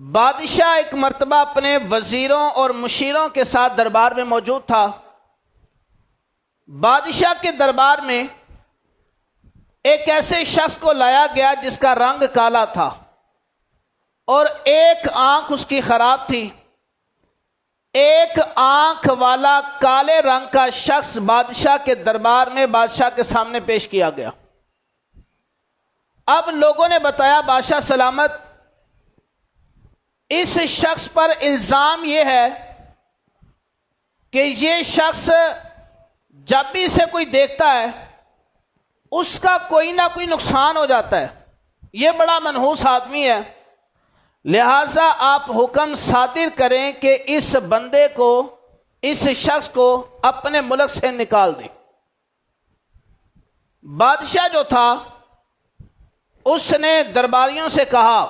بادشاہ ایک مرتبہ اپنے وزیروں اور مشیروں کے ساتھ دربار میں موجود تھا۔ بادشاہ کے دربار میں ایک ایسے شخص کو لایا گیا جس کا رنگ کالا تھا اور ایک آنکھ اس کی خراب تھی۔ ایک آنکھ والا کالے رنگ کا شخص بادشاہ کے دربار میں بادشاہ کے سامنے پیش کیا گیا۔ اب لوگوں نے بتایا بادشاہ سلامت، اس شخص پر الزام یہ ہے کہ یہ شخص جب بھی اسے کوئی دیکھتا ہے اس کا کوئی نہ کوئی نقصان ہو جاتا ہے، یہ بڑا منحوس آدمی ہے، لہذا آپ حکم صادر کریں کہ اس بندے کو، اس شخص کو اپنے ملک سے نکال دیں۔ بادشاہ جو تھا اس نے درباریوں سے کہا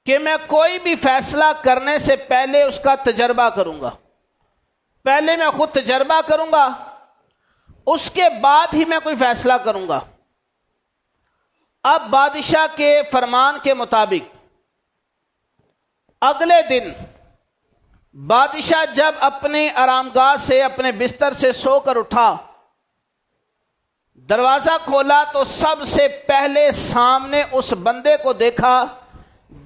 کہ میں کوئی بھی فیصلہ کرنے سے پہلے اس کا تجربہ کروں گا، پہلے میں خود تجربہ کروں گا، اس کے بعد ہی میں کوئی فیصلہ کروں گا۔ اب بادشاہ کے فرمان کے مطابق اگلے دن بادشاہ جب اپنی آرامگاہ سے، اپنے بستر سے سو کر اٹھا، دروازہ کھولا تو سب سے پہلے سامنے اس بندے کو دیکھا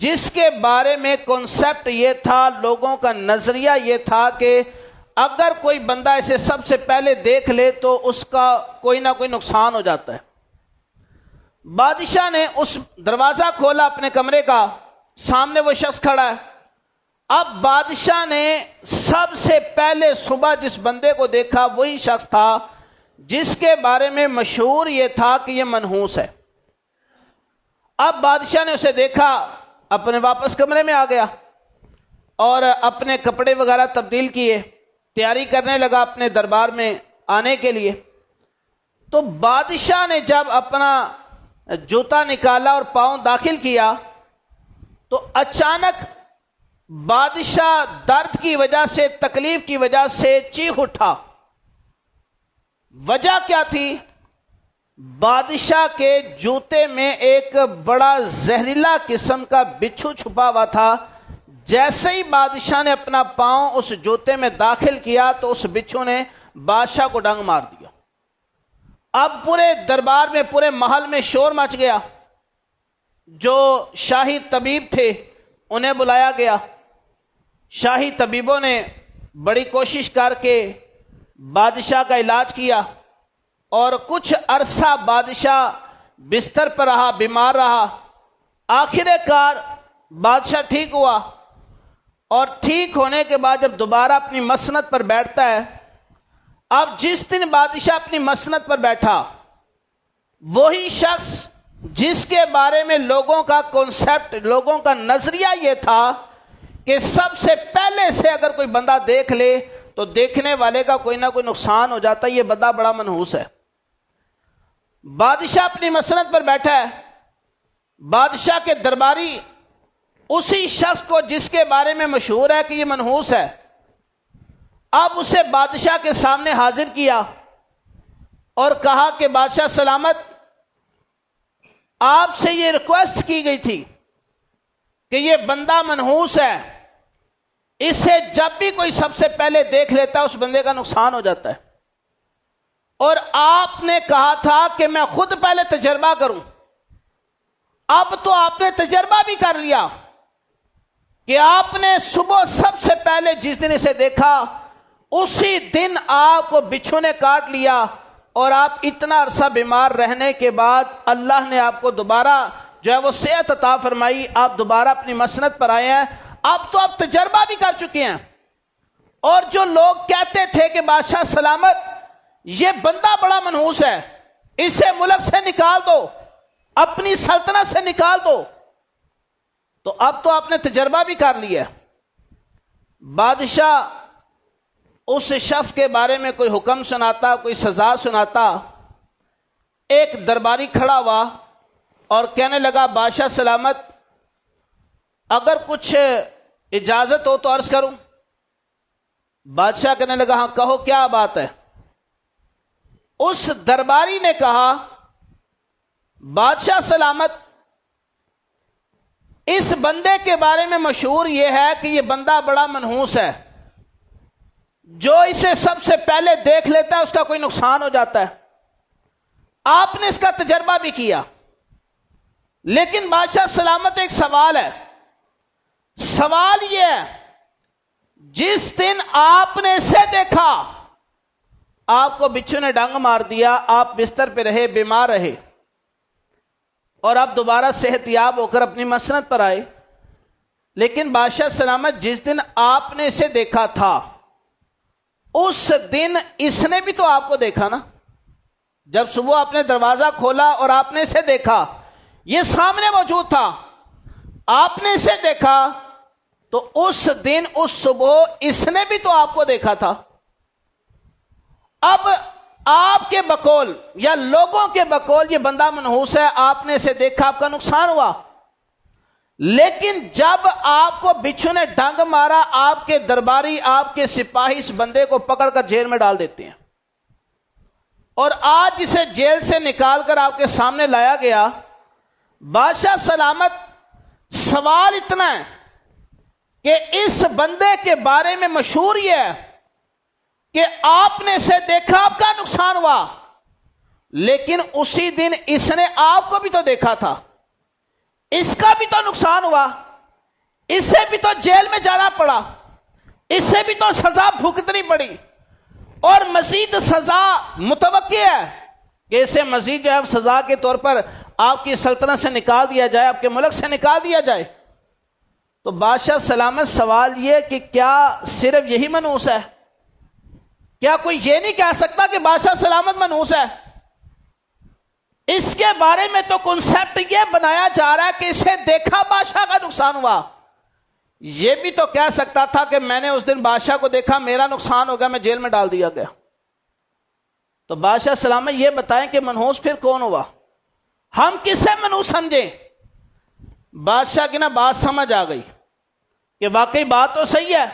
جس کے بارے میں کنسپٹ یہ تھا، لوگوں کا نظریہ یہ تھا کہ اگر کوئی بندہ اسے سب سے پہلے دیکھ لے تو اس کا کوئی نہ کوئی نقصان ہو جاتا ہے۔ بادشاہ نے اس دروازہ کھولا اپنے کمرے کا، سامنے وہ شخص کھڑا ہے۔ اب بادشاہ نے سب سے پہلے صبح جس بندے کو دیکھا وہی شخص تھا جس کے بارے میں مشہور یہ تھا کہ یہ منحوس ہے۔ اب بادشاہ نے اسے دیکھا، اپنے واپس کمرے میں آ گیا اور اپنے کپڑے وغیرہ تبدیل کیے، تیاری کرنے لگا اپنے دربار میں آنے کے لیے۔ تو بادشاہ نے جب اپنا جوتا نکالا اور پاؤں داخل کیا تو اچانک بادشاہ درد کی وجہ سے، تکلیف کی وجہ سے چیخ اٹھا۔ وجہ کیا تھی؟ بادشاہ کے جوتے میں ایک بڑا زہریلا قسم کا بچھو چھپا ہوا تھا۔ جیسے ہی بادشاہ نے اپنا پاؤں اس جوتے میں داخل کیا تو اس بچھو نے بادشاہ کو ڈنگ مار دیا۔ اب پورے دربار میں، پورے محل میں شور مچ گیا۔ جو شاہی طبیب تھے انہیں بلایا گیا۔ شاہی طبیبوں نے بڑی کوشش کر کے بادشاہ کا علاج کیا اور کچھ عرصہ بادشاہ بستر پر رہا، بیمار رہا۔ آخر کار بادشاہ ٹھیک ہوا اور ٹھیک ہونے کے بعد جب دوبارہ اپنی مسند پر بیٹھتا ہے، اب جس دن بادشاہ اپنی مسند پر بیٹھا وہی شخص جس کے بارے میں لوگوں کا کنسپٹ، لوگوں کا نظریہ یہ تھا کہ سب سے پہلے سے اگر کوئی بندہ دیکھ لے تو دیکھنے والے کا کوئی نہ کوئی نقصان ہو جاتا ہے، یہ بندہ بڑا منحوس ہے۔ بادشاہ اپنی مسند پر بیٹھا ہے، بادشاہ کے درباری اسی شخص کو جس کے بارے میں مشہور ہے کہ یہ منحوس ہے، اب اسے بادشاہ کے سامنے حاضر کیا اور کہا کہ بادشاہ سلامت، آپ سے یہ ریکویسٹ کی گئی تھی کہ یہ بندہ منحوس ہے، اسے جب بھی کوئی سب سے پہلے دیکھ لیتا ہے اس بندے کا نقصان ہو جاتا ہے، اور آپ نے کہا تھا کہ میں خود پہلے تجربہ کروں۔ اب تو آپ نے تجربہ بھی کر لیا کہ آپ نے صبح سب سے پہلے جس دن اسے دیکھا اسی دن آپ کو بچھو نے کاٹ لیا، اور آپ اتنا عرصہ بیمار رہنے کے بعد اللہ نے آپ کو دوبارہ جو ہے وہ صحت عطا فرمائی، آپ دوبارہ اپنی مسند پر آئے ہیں۔ اب تو آپ تجربہ بھی کر چکے ہیں، اور جو لوگ کہتے تھے کہ بادشاہ سلامت یہ بندہ بڑا منحوس ہے، اسے ملک سے نکال دو، اپنی سلطنت سے نکال دو، تو اب تو آپ نے تجربہ بھی کر لیا۔ بادشاہ اس شخص کے بارے میں کوئی حکم سناتا، کوئی سزا سناتا، ایک درباری کھڑا ہوا اور کہنے لگا بادشاہ سلامت اگر کچھ اجازت ہو تو عرض کروں۔ بادشاہ کہنے لگا ہاں کہو کیا بات ہے۔ اس درباری نے کہا بادشاہ سلامت اس بندے کے بارے میں مشہور یہ ہے کہ یہ بندہ بڑا منحوس ہے، جو اسے سب سے پہلے دیکھ لیتا ہے اس کا کوئی نقصان ہو جاتا ہے۔ آپ نے اس کا تجربہ بھی کیا، لیکن بادشاہ سلامت ایک سوال ہے، سوال یہ ہے جس دن آپ نے اسے دیکھا، آپ کو بچھو نے ڈنگ مار دیا، آپ بستر پہ رہے، بیمار رہے، اور آپ دوبارہ صحت یاب ہو کر اپنی مسند پر آئے، لیکن بادشاہ سلامت جس دن آپ نے اسے دیکھا تھا اس دن اس نے بھی تو آپ کو دیکھا نا۔ جب صبح آپ نے دروازہ کھولا اور آپ نے اسے دیکھا، یہ سامنے موجود تھا، آپ نے اسے دیکھا، تو اس دن اس صبح اس نے بھی تو آپ کو دیکھا تھا۔ اب آپ کے بقول یا لوگوں کے بقول یہ بندہ منحوس ہے، آپ نے اسے دیکھا، آپ کا نقصان ہوا، لیکن جب آپ کو بچھو نے ڈنگ مارا، آپ کے درباری، آپ کے سپاہی اس بندے کو پکڑ کر جیل میں ڈال دیتے ہیں، اور آج اسے جیل سے نکال کر آپ کے سامنے لایا گیا۔ بادشاہ سلامت سوال اتنا ہے کہ اس بندے کے بارے میں مشہور یہ ہے کہ آپ نے اسے دیکھا، آپ کا نقصان ہوا، لیکن اسی دن اس نے آپ کو بھی تو دیکھا تھا، اس کا بھی تو نقصان ہوا، اسے بھی تو جیل میں جانا پڑا، اسے بھی تو سزا بھگتنی پڑی، اور مزید سزا متوقع ہے کہ اسے مزید جو ہے سزا کے طور پر آپ کی سلطنت سے نکال دیا جائے، آپ کے ملک سے نکال دیا جائے۔ تو بادشاہ سلامت سوال یہ کہ کیا صرف یہی منحوس ہے؟ کیا کوئی یہ نہیں کہہ سکتا کہ بادشاہ سلامت منحوس ہے؟ اس کے بارے میں تو کنسپٹ یہ بنایا جا رہا ہے کہ اسے دیکھا بادشاہ کا نقصان ہوا۔ یہ بھی تو کہہ سکتا تھا کہ میں نے اس دن بادشاہ کو دیکھا، میرا نقصان ہو گیا، میں جیل میں ڈال دیا گیا۔ تو بادشاہ سلامت یہ بتائیں کہ منحوس پھر کون ہوا؟ ہم کسے منحوس سمجھیں؟ بادشاہ کی نا بات سمجھ آ گئی کہ واقعی بات تو صحیح ہے،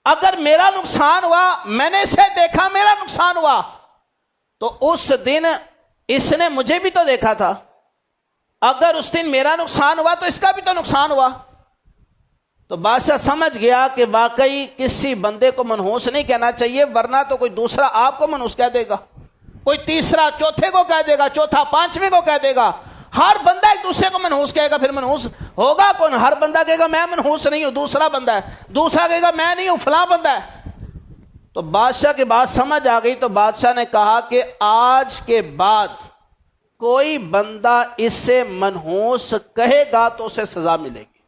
اگر میرا نقصان ہوا، میں نے اسے دیکھا، میرا نقصان ہوا، تو اس دن اس نے مجھے بھی تو دیکھا تھا، اگر اس دن میرا نقصان ہوا تو اس کا بھی تو نقصان ہوا۔ تو بادشاہ سمجھ گیا کہ واقعی کسی بندے کو منحوس نہیں کہنا چاہیے، ورنہ تو کوئی دوسرا آپ کو منحوس کہہ دے گا، کوئی تیسرا چوتھے کو کہہ دے گا، چوتھا پانچویں کو کہہ دے گا، ہر بندہ ایک دوسرے کو منحوس کہے گا، پھر منحوس ہوگا کون؟ ہر بندہ کہے گا میں منحوس نہیں ہوں، دوسرا بندہ ہے، دوسرا کہے گا میں نہیں ہوں، فلاں بندہ ہے۔ تو بادشاہ کی بات سمجھ آ گئی، تو بادشاہ نے کہا کہ آج کے بعد کوئی بندہ اس سے منحوس کہے گا تو اسے سزا ملے گی۔